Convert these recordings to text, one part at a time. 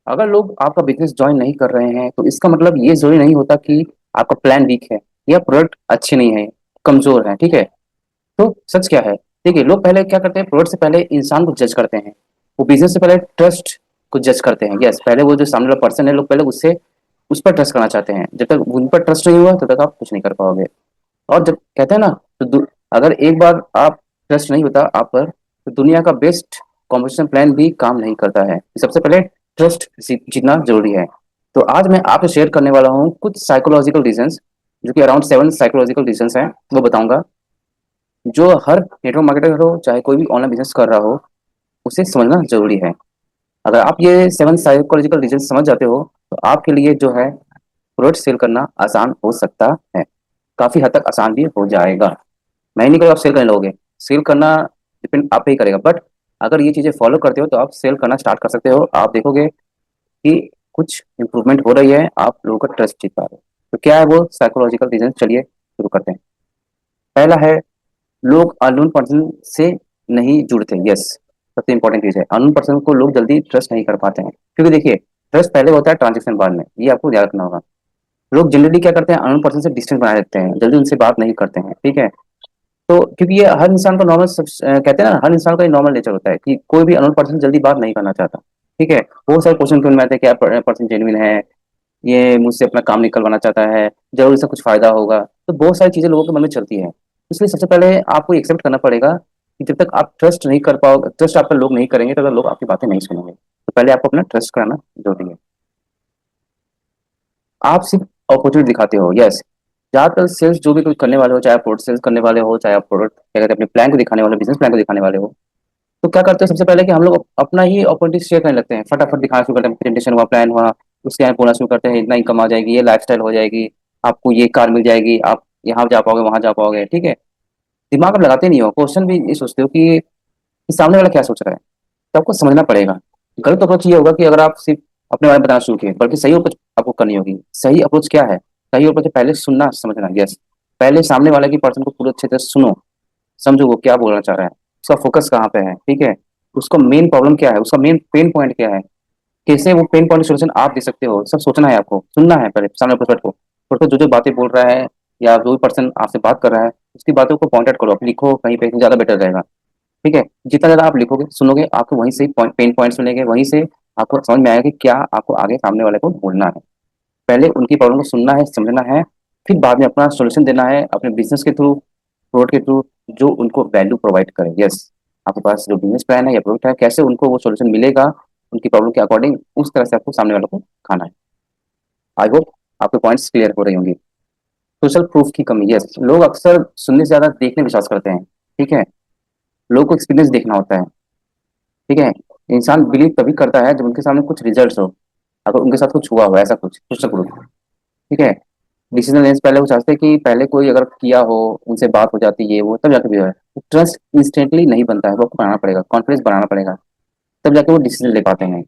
अगर लोग आपका बिजनेस ज्वाइन नहीं कर रहे हैं तो इसका मतलब ये जरूरी नहीं होता कि आपका प्लान वीक है या प्रोडक्ट अच्छे नहीं है, कमजोर है। ठीक है। तो सच क्या है? देखिए, लोग पहले क्या करते हैं, प्रोडक्ट से पहले इंसान को जज करते हैं। वो बिजनेस से पहले ट्रस्ट को जज करते हैं। यस, पहले वो जो सामने वाला पर्सन है, लोग पहले उससे उस पर ट्रस्ट करना चाहते हैं। जब तक उन पर ट्रस्ट नहीं हुआ तब तक आप कुछ नहीं कर पाओगे। और जब कहते हैं ना, तो अगर एक बार आप ट्रस्ट नहीं होता आप पर, तो दुनिया का बेस्ट कॉम्पिटिशन प्लान भी काम नहीं करता है। सबसे पहले ट्रस्ट जीतना जरूरी है। तो आज मैं आपसे शेयर करने वाला हूँ कुछ साइकोलॉजिकल रीजंस, जो कि अराउंड 7 साइकोलॉजिकल रीजंस हैं, वो बताऊंगा, जो हर नेटवर्क मार्केटर हो चाहे कोई भी ऑनलाइन बिजनेस कर रहा हो उसे समझना जरूरी है। अगर आप ये 7 साइकोलॉजिकल रीजंस समझ जाते हो तो आपके लिए जो है प्रोडक्ट सेल करना आसान हो सकता है। काफी हद तक आसान भी हो जाएगा। मैं नहीं कहूँ आप सेल करने लगोगे, सेल करना डिपेंड आप पे ही करेगा, बट अगर ये चीजें फॉलो करते हो तो आप सेल करना स्टार्ट कर सकते हो। आप देखोगे कि कुछ इंप्रूवमेंट हो रही है, आप लोगों का ट्रस्ट जीत पा रहे हो। तो क्या है वो साइकोलॉजिकल रीजन, चलिए शुरू करते हैं। पहला है, लोग अननोन पर्सन से नहीं जुड़ते। यस, सबसे इंपॉर्टेंट चीज है, अननोन पर्सन को लोग जल्दी ट्रस्ट नहीं कर पाते हैं, क्योंकि देखिए, ट्रस्ट पहले होता है, ट्रांजेक्शन बाद में, ये आपको याद रखना होगा। लोग जनरली क्या करते हैं, अननोन पर्सन से डिस्टेंस बनाए रखते हैं, जल्दी उनसे बात नहीं करते हैं। ठीक है। तो क्योंकि ये हर इंसान का नॉर्मल, कहते हैं ना, हर इंसान का नॉर्मल नेचर होता है कि कोई भी अननोन पर्सन जल्दी बात नहीं करना चाहता। ठीक है। बहुत सारे क्वेश्चन क्यों में आते हैं, क्या पर्सन जेन्युइन है, ये मुझसे अपना काम निकलवाना चाहता है, जरूर इससे कुछ फायदा होगा। तो बहुत सारी चीजें लोगों के मन में चलती है। इसलिए सबसे पहले आपको एक्सेप्ट करना पड़ेगा कि जब तक आप ट्रस्ट नहीं कर पाओगे, ट्रस्ट आप पर लोग नहीं करेंगे, तब तक लोग आपकी बातें नहीं सुनेंगे। तो पहले आपको अपना ट्रस्ट कराना जरूरी है। आप सिर्फ अपॉर्चुनिटी दिखाते हो। यस, ज्यादातर सेल्स जो भी कुछ करने वाले हो, चाहे आप प्रोडक्ट सेल्स करने वाले हो, चाहे आप प्रोडक्ट क्या कहते हैं अपने प्लान को दिखाने वाले, बिजनेस प्लान को दिखाने वाले हो, तो क्या करते हैं सबसे पहले कि हम लोग अपना ही अपॉर्चुनिटी शेयर करने लगते हैं, फटाफट दिखाना शुरू करते हैं, प्रेजेंटेशन हुआ, प्लान हुआ, उसके यहाँ बोलना शुरू करते हैं, इतना इनकम आ जाएगी, ये लाइफस्टाइल हो जाएगी, आपको ये कार मिल जाएगी, आप यहाँ जा पाओगे, वहां जा पाओगे। ठीक है। दिमाग आप लगाते नहीं हो, क्वेश्चन भी ये सोचते हो कि सामने वाला क्या सोच रहा है। तो आपको समझना पड़ेगा। गलत अप्रोच ये होगा कि अगर आप सिर्फ अपने बारे में बताना शुरू किए, बल्कि सही अप्रोच आपको करनी होगी। सही अप्रोच क्या है? सही अप्रोच है पहले सुनना समझना। यस, पहले सामने वाले की पर्सन को पूरे अच्छे तरह सुनो, समझो वो क्या बोलना चाह रहा है, उसका फोकस कहाँ पे है। ठीक है। उसको मेन प्रॉब्लम क्या है, उसका मेन पेन पॉइंट क्या है, कैसे वो पेन पॉइंट सोल्यूशन आप दे सकते हो, सब सोचना है आपको, सुनना है पहले सामने पर्सन को। तो जो जो बातें बोल रहा है या जो भी पर्सन आपसे बात कर रहा है उसकी बातों को पॉइंट आउट करो, आप लिखो कहीं पे, ज्यादा बेटर रहेगा। ठीक है। जितना ज्यादा आप लिखोगे सुनोगे, आपको वहीं से पेन पॉइंट सुनेंगे, वहीं से आपको समझ में आएगा कि क्या आपको आगे सामने वाले को बोलना है। पहले उनकी प्रॉब्लम को सुनना है, समझना है, फिर बाद में अपना सोल्यूशन देना है अपने बिजनेस के थ्रू, प्रोडक्ट के थ्रू, जो उनको वैल्यू प्रोवाइड करे। यस, आपके पास जो बिजनेस प्लान है या प्रोडक्ट है, कैसे उनको वो सोल्यूशन मिलेगा उनकी प्रॉब्लम के अकॉर्डिंग, उस तरह से आपको सामने वालों को खाना है। आई होप आपके पॉइंट्स क्लियर हो रही होंगी। सोशल प्रूफ की कमी। यस, लोग अक्सर सुनने से ज्यादा देखने में विश्वास करते हैं। ठीक है। लोग को एक्सपीरियंस देखना होता है। ठीक है। इंसान बिलीव तभी करता है जब उनके सामने कुछ रिजल्ट्स हो, अगर उनके साथ कुछ हुआ हो, ऐसा कुछ सोशल प्रूफ। ठीक है। डिसीजन लेने से पहले वो चाहते हैं कि पहले कोई अगर किया हो, उनसे बात हो जाती है, वो तब जाके भी है। ट्रस्ट इंस्टेंटली नहीं बनता है, वो आपको बनाना पड़ेगा, कॉन्फिडेंस बनाना पड़ेगा, तब जाके वो डिसीजन ले पाते हैं।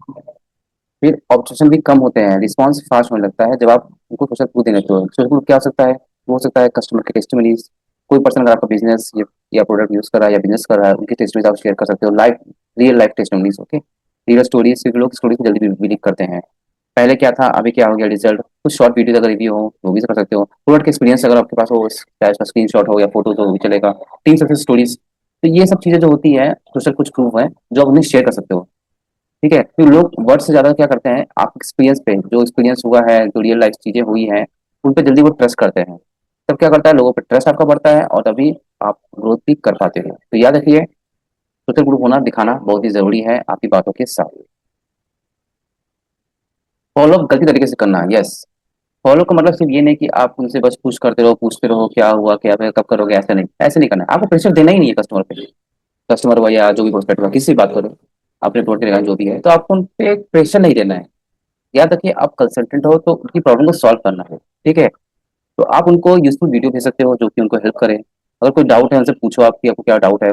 फिर ऑब्जेक्शन भी कम होते हैं, रिस्पॉन्स फास्ट होने लगता है जब आप उनको सोशल प्रूफ देने लगते हो। सोशल प्रूफ क्या हो सकता है? वो हो सकता है कस्टमर के टेस्टिमनीज, कोई पर्सन अगर आपका बिजनेस या प्रोडक्ट यूज कर रहा है या बिजनेस कर रहा है, उनकी टेस्टिमनीज आप शेयर कर सकते हो, live, real life testimonies. Okay. Real stories, क्योंकि लोग स्टोरी को जल्दी बिलीव करते हैं। पहले क्या था, अभी क्या हो गया, रिजल्ट। कुछ शॉर्ट वीडियोस अगर रिव्यू हो वो भी कर सकते हो। प्रोडक्ट एक्सपीरियंस अगर आपके पास हो, चाहे उसका स्क्रीन शॉट हो या फोटो, तो वो भी चलेगा। Team success stories. तो ये सब चीजें जो होती है, सोशल कुछ प्रूफ है जो आप उन्हें शेयर कर सकते हो। ठीक है। तो लोग वर्ड से ज्यादा क्या करते हैं, आप एक्सपीरियंस पे, जो एक्सपीरियंस हुआ है, जो रियल लाइफ चीजें हुई हैं, उन पे जल्दी वो ट्रस्ट करते हैं। तब क्या करता है, लोगों पे ट्रस्ट आपका बढ़ता है और तभी आप ग्रोथ भी कर पाते हो। तो याद रखिए, सोशल ग्रुप होना दिखाना बहुत ही जरूरी है आपकी बातों के साथ। फॉलो गलती तरीके से करना। यस, फॉलो का मतलब सिर्फ ये नहीं कि आप उनसे बस पुश करते रहो, पूछते रहो क्या हुआ, क्या है, कब करोगे, ऐसा नहीं, ऐसे नहीं करना है। आपको प्रेशर देना ही नहीं है कस्टमर पे। कस्टमर हुआ या जो भी प्रोस्पेक्ट हुआ, किसी से बात करो, अपने प्रोडक्ट के जो भी है, तो आपको उन पे प्रेशर नहीं देना है। याद रखिए, आप कंसल्टेंट हो तो उनकी प्रॉब्लम को सॉल्व करना है। ठीक है। तो आप उनको यूजफुल वीडियो भेज सकते हो जो कि उनको हेल्प करे। अगर कोई डाउट है उनसे पूछो, आपकी आपको क्या डाउट है,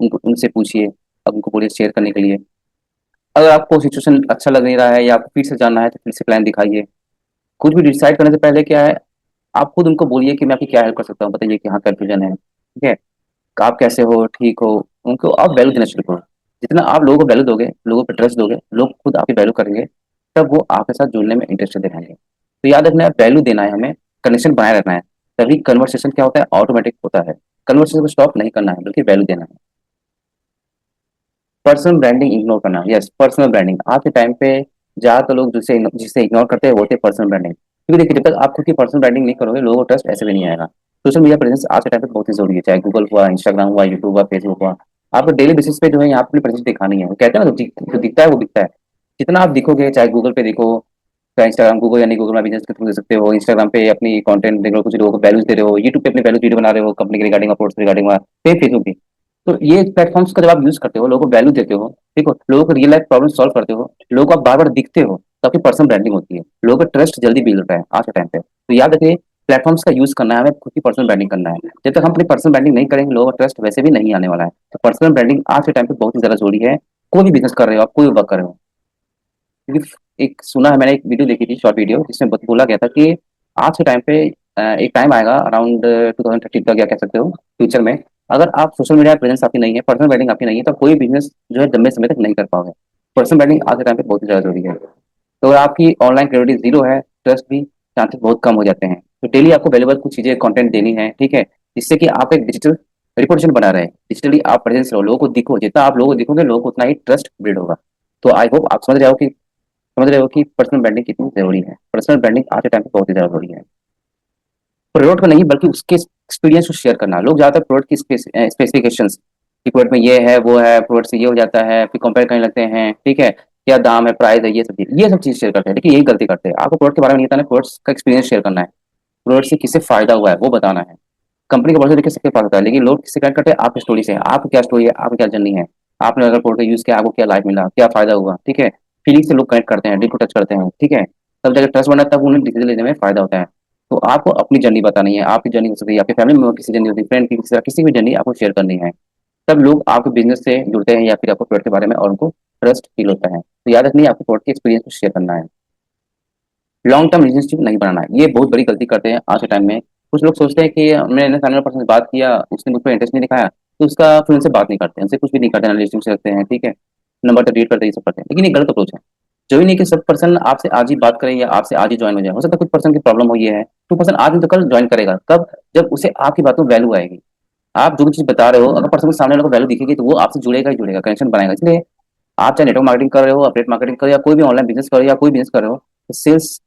उनको उनसे पूछिए, अब उनको बोलिए शेयर करने के लिए। अगर आपको सिचुएशन अच्छा लग नहीं रहा है या आपको फिर से जानना है तो फिर से प्लान दिखाइए। कुछ भी डिसाइड करने से पहले क्या है, आप खुद उनको बोलिए कि मैं आपकी क्या हेल्प कर सकता हूँ, बताइए कि हाँ कंफ्यूजन है। ठीक है। आप कैसे हो, ठीक हो, उनको आप वैल्यू देना शुरू करो। जितना आप लोगों को वैल्यू दोगे, लोगों पर ट्रस्ट दोगे, लोग खुद आपकी वैल्यू करेंगे। तब वो आपके साथ जुड़ने में इंटरेस्टेड दिखाएंगे। तो याद रखना है, वैल्यू देना है हमें, कनेक्शन बनाए रखना है, तभी कन्वर्सेशन क्या होता है, ऑटोमेटिक होता है। कन्वर्सेशन को स्टॉप नहीं करना है, बल्कि वैल्यू देना है। पर्सनल ब्रांडिंग इग्नोर करना, यस, पर्सनल ब्रांडिंग आज के टाइम पे ज्यादातर लोग जिसे इग्नोर करते हैं वो होते हैं पर्सनल ब्रांडिंग। क्योंकि देखिए, जब तक आप खुद की पर्सनल ब्रांडिंग नहीं करोगे, लोगों को ट्रस्ट ऐसे भी नहीं आएगा। सोशल मीडिया प्रेजेंस आज के टाइम पे बहुत ही जरूरी है, चाहे गूगल हुआ, इंस्टाग्राम हुआ, यूट्यूब हुआ, फेसबुक हुआ। आपको डेली बेसिस पे जो है यहाँ अपनी प्रेजेंस दिखानी है। वो कहते हैं ना, जो दिखता है वो दिखता है। जितना आप दिखोगे, चाहे गूगल पे दिखो, चाहे इंस्टाग्राम, गूगल यानी गूगल में बिजनेस के थ्रू दे सकते हो, इंस्टाग्राम पे अपनी कंटेंट देख रहे हो, कुछ लोगों को वैल्यूज दे रहे हो, यूट्यूब पे अपनी वैल्यू वीडियो बना रहे हो कंपनी के रिगार्डिंग, अप्रोच रिगार्डिंग, फेसबुक भी। तो ये प्लेटफॉर्म्स का जब आप यूज करते हो, लोगों को वैल्यू देते हो, ठीक हो, लोगों को रियल लाइफ प्रॉब्लम सॉल्व करते हो, लोगों को आप बार बार दिखते हो, तो आपकी पर्सनल ब्रांडिंग होती है। लोगों का ट्रस्ट जल्दी बिल्ड होता है आज के टाइम पे। तो याद रखिए, प्लेटफॉर्म्स का यूज करना है, हमें खुद की पर्सनल ब्रांडिंग करना है। जब तक हम अपनी पर्सनल ब्रांडिंग नहीं करेंगे, लोगों का ट्रस्ट वैसे भी नहीं आने वाला है। तो पर्सनल ब्रांडिंग आज के टाइम पे बहुत ही ज्यादा जरूरी है। कोई भी बिजनेस कर रहे हो आप, कोई भी वर्क कर रहे हो। क्योंकि एक सुना है मैंने, एक वीडियो देखी थी, शॉर्ट वीडियो, जिसमें बोला गया था कि आज के टाइम पे एक टाइम आएगा अराउंड 2030 तक, क्या कह सकते हो, फ्यूचर में, अगर आप सोशल मीडिया प्रेजेंस आपकी नहीं है, पर्सनल ब्रांडिंग आपकी नहीं है, तो कोई बिजनेस जो है लंबे समय तक नहीं कर पाओगे। पर्सनल ब्रांडिंग आज के टाइम पे बहुत ही ज्यादा जरूरी है। तो अगर आपकी ऑनलाइन क्रेडिबिलिटी जीरो है, ट्रस्ट भी चांसेस बहुत कम हो जाते हैं। तो डेली आपको वैल्यूबल कुछ चीजें कंटेंट देनी है, ठीक है, जिससे कि आप एक डिजिटल रिपोर्टेशन बना रहे हैं, डिजिटली आप प्रेजेंस रहो, लोगों को दिखो, जितना आप लोगों को दिखोगे, लोगों को उतना ही ट्रस्ट बिल्ड होगा। तो आई होप आप समझ रहे हो कि पर्सनल ब्रांडिंग कितनी जरूरी है। पर्सनल ब्रांडिंग आज के टाइम पे बहुत ही ज्यादा जरूरी है। प्रोडक्ट को नहीं, बल्कि उसके एक्सपीरियंस को शेयर करना। लोग ज्यादातर प्रोडक्ट की स्पेसिफिकेशंस, कि प्रोडक्ट में ये है, वो है, प्रोडक्ट से ये हो जाता है, फिर कंपेयर करने लगते हैं, ठीक है, क्या दाम है, प्राइस है, ये सब चीज शेयर करते हैं। लेकिन यही गलती करते हैं, आपको प्रोडक्ट के बारे में नहीं बताना, प्रोडक्ट का एक्सपीरियंस शेयर करना है। प्रोडक्ट से किससे फायदा हुआ है वो बताना है। कंपनी का प्रोडक्ट देखिए सबके पास होता है, लेकिन लोग किससे कनेक्ट करते हैं, आपकी स्टोरी से। आपकी क्या स्टोरी है, आपकी क्या जर्नी है, आपने अगर प्रोडक्ट यूज किया, आपको क्या लाइफ मिला, क्या फायदा हुआ, ठीक है। फीलिंग से लोग कनेक्ट करते हैं, डीप को टच करते हैं, ठीक है। तब जाकर ट्रस्ट बनता है, तब उन्हें डिसीजन लेने में फायदा होता है। तो आपको अपनी जर्नी बतानी है, आपकी जर्नी हो सकती है, आपके फैमिली मेंबर किसी जर्नी होती है, फ्रेंड की किसी भी जर्नी आपको शेयर करनी है। तब लोग आपके बिजनेस से जुड़ते हैं, या फिर आपको प्रोडक्ट के बारे में और उनको ट्रस्ट फील होता है। तो याद रखनी है, आपको प्रोडक्ट के एक्सपीरियंस को शेयर करना है। लॉन्ग टर्म रिलेशनशिप नहीं बनाना है, ये बहुत बड़ी गलती करते हैं आज के टाइम में। कुछ लोग सोचते हैं कि मैंने सामने वाले पर्सन से बात किया, उसने मुझ पर इंटरेस्ट नहीं दिखाया, तो उसका फिर उनसे बात नहीं करते हैं, उनसे कुछ भी नहीं करते हैं, रिलेशनशिप रखते हैं, ठीक है, नंबर तक डिलीट करते हैं, ये सब करते हैं। लेकिन ये गलत अप्रोच है। जरूरी नहीं कि सब पर्सन आपसे आज ही बात करें या आपसे आज ही ज्वाइन हो जाए। हो सकता है कुछ पर्सन की प्रॉब्लम हो, ये है तो पर्सन आज नहीं तो कल ज्वाइन करेगा। कब? जब उसे आपकी बातों में वैल्यू आएगी। आप जो भी चीज बता रहे हो, अगर पर्सन को सामने वाले को वैल्यू दिखेगी, तो वो आपसे जुड़ेगा ही जुड़ेगा, कनेक्शन बनाएगा। इसलिए आप चाहे नेटवर्क मार्केटिंग कर रहे हो, अपडेट मार्केटिंग कर रहे हो, या कोई भी ऑनलाइन बिजनेस कर रहे हो, या कोई बिजनेस कर रहे हो, तो सेल्स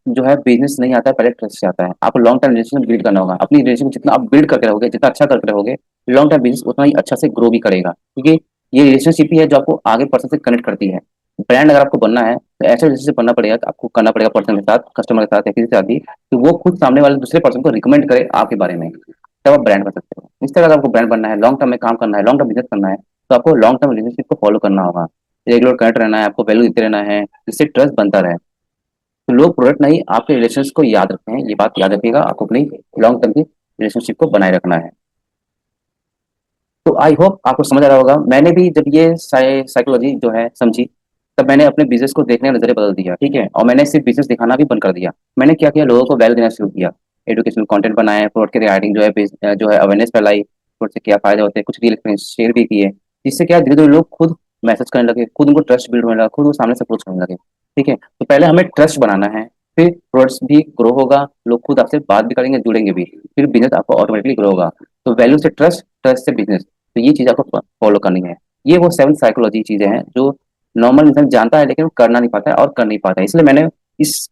जो है बिजनेस नहीं आता है, पहले ट्रस्ट से आता है। आपको लॉन्ग टर्म रिलेशन बिल्ड करना होगा। अपनी रिलेशन जितना आप बिल्ड करके रहोगे, जितना अच्छा करके रहोगे, लॉन्ग टर्म बिजनेस उतना ही अच्छा से ग्रो भी करेगा। क्योंकि ये रिलेशनशिप ही है जो आपको आगे पर्सन से कनेक्ट करती है। ब्रांड अगर आपको बनना है, तो ऐसे रिलेशनशिप बनना पड़ेगा, तो आपको करना पड़ेगा पर्सन के साथ, कस्टमर के साथ, या किसी के साथ भी, तो वो खुद सामने वाले दूसरे पर्सन को रिकमेंड करे आपके बारे में। तब आप ब्रांड बन सकते हो। इस तरह अगर आपको ब्रांड बनना है, लॉन्ग टर्म में काम करना है, लॉन्ग टर्म बिजनेस करना है, तो आपको लॉन्ग टर्म रिलेशनशिप को फॉलो करना होगा। रेगुलर कनेक्ट रहना है, आपको वैल्यू देते रहना है, जिससे ट्रस्ट बनता रहे। तो लोग प्रोडक्ट नहीं, आपके रिलेशंस को याद रखते हैं, ये बात याद रखिएगा। आपको अपनी लॉन्ग टर्म की रिलेशनशिप को बनाए रखना है। तो आई होप आपको समझ आ रहा होगा। मैंने भी जब ये साइकोलॉजी जो है समझी, तब मैंने अपने बिजनेस को देखने का नजरिया बदल दिया, ठीक है, और मैंने सिर्फ बिजनेस दिखाना भी बंद कर दिया। मैंने क्या किया, लोगों को वैल्यू देना शुरू किया, एजुकेशनल कंटेंट बनाए, प्रोडक्ट के रिगार्डिंग जो है अवेयरनेस फैलाई, प्रोडक्ट से क्या फायदा होते हैं, कुछ रियल एक्सपीरियंस शेयर भी किए। जिससे क्या, धीरे धीरे लोग खुद मैसेज करने लगे, खुद उनको ट्रस्ट बिल्ड होने लगा, खुद वो सामने से अप्रोच करने लगे, ठीक है। तो पहले हमें ट्रस्ट बनाना है, फिर प्रोडक्ट्स भी ग्रो होगा, लोग खुद आपसे बात भी करेंगे, जुड़ेंगे भी, फिर बिजनेस आपको ऑटोमेटिकली ग्रो होगा। तो वैल्यू से ट्रस्ट, ट्रस्ट से बिजनेस, तो ये चीज आपको फॉलो करनी है। ये वो 7 साइकोलॉजी चीजें हैं जो नॉर्मल इंसान जानता है, लेकिन वो करना नहीं पाता है और कर नहीं पाता है। इसलिए मैंने इस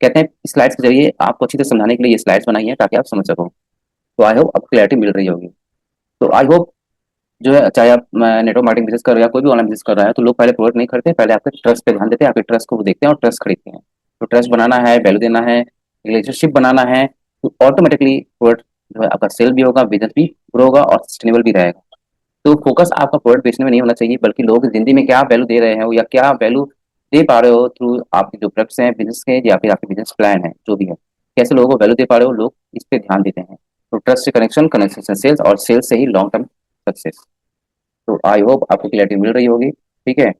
कहते हैं स्लाइड्स के जरिए आपको अच्छी तरह समझाने के लिए ये स्लाइड्स बनाई है, ताकि आप समझ सको। तो आई होप आपको क्लैरिटी मिल रही होगी। तो आई होप जो है, चाहे आप नेटवर्क मार्केटिंग बिजनेस कर रहे हो या कोई भी ऑनलाइन बिजनेस कर रहा है, तो लोग पहले प्रोडक्ट नहीं खरीदते, पहले आपके ट्रस्ट पे ध्यान देते हैं, आपके ट्रस्ट को वो देखते हैं और ट्रस्ट खरीदते हैं। तो ट्रस्ट बनाना है, वैल्यू देना है, रिलेशनशिप बनाना है, तो ऑटोमेटिकली प्रोडक्ट जो है आपका सेल भी होगा, बिजनेस भी ग्रो होगा और सस्टेनेबल भी रहेगा। तो फोकस आपका प्रोडक्ट बेचने में नहीं होना चाहिए, बल्कि लोगों की जिंदगी में क्या वैल्यू दे रहे हो, या क्या वैल्यू दे पा रहे हो थ्रू आपके जो प्रोडक्ट्स हैं बिजनेस के, या फिर आपके बिजनेस प्लान है, जो भी है, कैसे लोगों को वैल्यू दे पा रहे हो, लोग इस पे ध्यान देते हैं। तो ट्रस्ट से कनेक्शन, कनेक्शन से सेल्स, और सेल्स से ही लॉन्ग टर्म सक्सेस। तो आई होप आपको क्लैरिटी मिल रही होगी, ठीक है।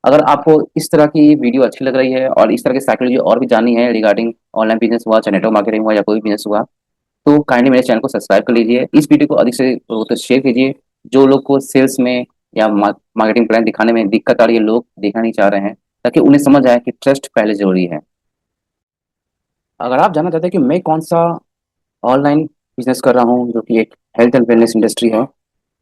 अगर आपको इस तरह की वीडियो अच्छी लग रही है, और इस तरह की साइकोलॉजी और भी जाननी है रिगार्डिंग ऑनलाइन बिजनेस हुआ, चाहे नेटवर्क मार्केटिंग हुआ, या कोई बिजनेस हुआ, तो काइंडली मेरे चैनल को सब्सक्राइब कर लीजिए। इस वीडियो को अधिक से लोगों तक शेयर कीजिए। जो लोग को सेल्स में या मार्केटिंग प्लान दिखाने में दिक्कत आ रही है, लोग देखना नहीं चाह रहे हैं, ताकि उन्हें समझ आए कि ट्रस्ट पहले ज़रूरी है। अगर आप जानना चाहते हैं कि मैं कौन-सा ऑनलाइन बिज़नेस कर रहा हूँ, जो कि एक हेल्थ एंड वेलनेस इंडस्ट्री है,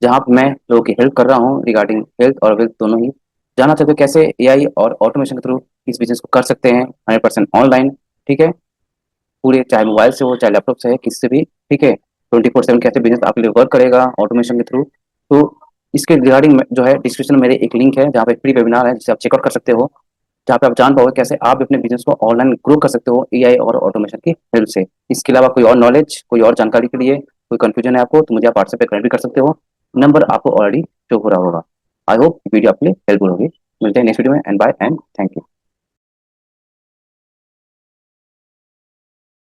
जहाँ पे मैं लोगों की हेल्प कर रहा हूँ रिगार्डिंग हेल्थ और वेल्थ दोनों ही। जानना चाहते हो कैसे एआई और ऑटोमेशन के थ्रू इस बिज़नेस को कर सकते हैं 100% ऑनलाइन, ठीक है? पूरे चाहे मोबाइल से हो, चाहे लैपटॉप से है, किसी से भी, ठीक है? 24/7 कैसे बिज़नेस आपके लिए वर्क करेगा ऑटोमेशन के थ्रू। तो इसके रिगार्डिंग में जो है डिस्क्रिप्शन में मेरे एक लिंक है, जहाँ पे फ्री वेबिनार है, जिसे आप चेकआउट कर सकते हो। जहाँ पे आप जान पाओगे कैसे आप भी अपने बिज़नेस को ऑनलाइन ग्रो कर सकते हो एआई और ऑटोमेशन की हेल्प से। इसके अलावा कोई और नॉलेज, कोई और जानकारी के लिए, कोई कन्फ्यूजन है आपको, तो मुझे आप व्हाट्सएप पे कनेक्ट भी कर सकते हो। नंबर आपको ऑलरेडी शो हो रहा होगा। आई होप वीडियो आपके लिए हेल्पफुल होगी। मिलते हैं नेक्स्ट वीडियो में and bye and thank you.